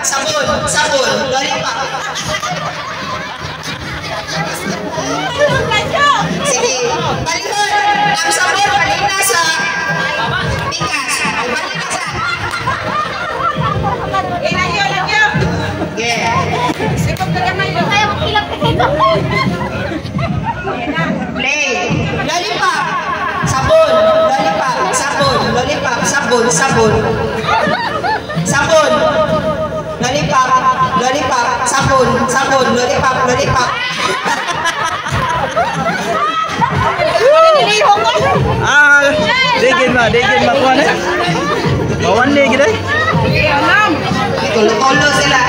sabon, sabon, lollipop. Sige, balihon. Ang sabon, balina sa bigas. Ay, balina sa... Lagyo. Yeah. Kaya mag-ilang kasi Play. Lollipop. Sabon, lollipop, sabon, lollipop, sabon, sabon. Sabon. Lollipop, lollipop, sabon, sabon, lollipop, lollipop. Digin ba kuan eh? Bawan ni gid eh. Tulo sila.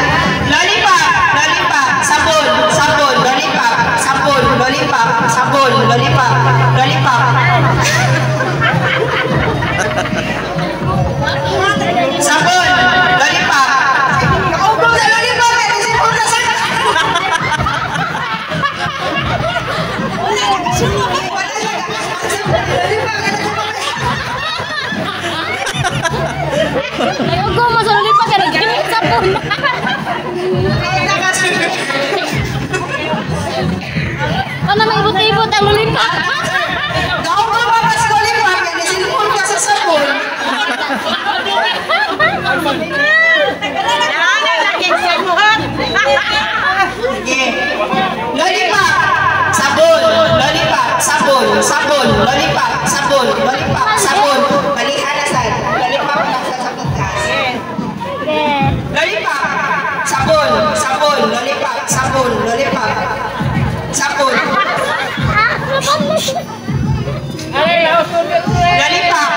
Lollipop, lollipop, sabon, sabon, lollipop, sabon, lollipop, sabon, lollipop, lollipop. Sabon, lollipop. Kaubo sa lollipop, kasi pula sa. ayaw ko masulili pa kaya naggamit sabon. Ano may ibot-ibot ang lulipat? Kaubo pa mas lollipop, kasi pula ka sa sabon. Lollipop, sabon, lollipop, sabon, sabon, lollipop, sabon, lollipop, sabon. Balihan na sa lollipop na sa bigas. Lollipop, sabon, sabon, lollipop, sabon, lollipop, sabon. Lollipop,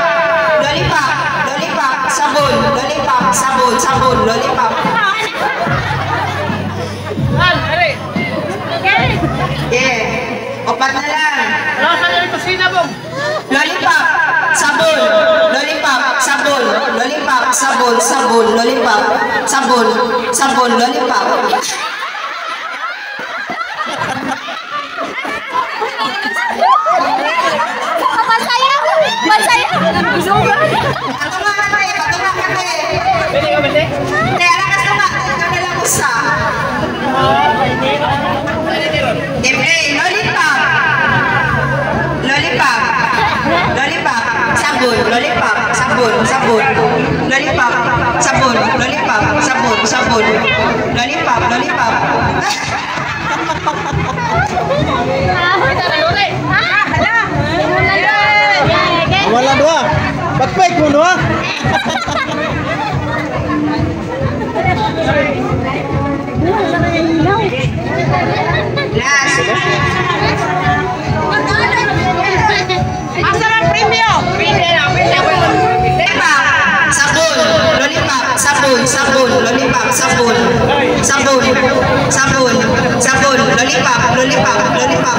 lollipop, lollipop, sabon, lollipop, sabon, sabon, lollipop. Yeah, opat na lang. Lollipop, sabon, lollipop, sabon, lollipop, sabon, sabon, lollipop, sabon, sabon, lollipop. Masaya! Masaya! Patunga ka tayo, patunga ka tayo. Pwede ka ba tayo? Hindi, alakas na ba? Ikaw na lang usa. Lollipop. Lollipop. Lollipop. Sabon. Lollipop. Sabon. Sabon. Lollipop. Sabon. Lollipop. Sabon. Sabon. Lollipop. Lollipop. Wala dua. Pagpek mo dua. Last. Sabon, sabon, lollipop, sabon, sabon, sabon, sabon, lollipop, lollipop, lollipop.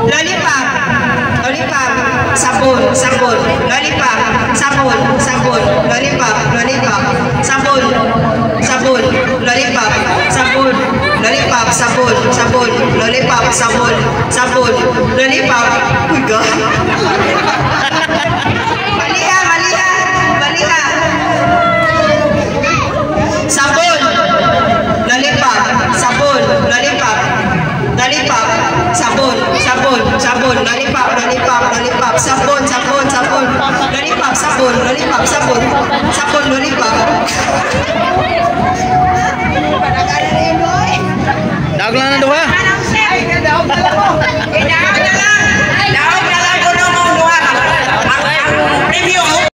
Lollipop, lollipop, sabon, sabon, lollipop, sabon, sabon, lollipop, lollipop, sabon, sabon, lollipop, sabon, lollipop, sabon, sabon, lollipop, sabon, sabon, lollipop. Uy, God. Maliha, maliha, maliha. Sabon, lollipop, sabon, lollipop, lollipop, sabon, sabon, sabon, lollipop, lollipop, lollipop, sabon, sabon, sabon,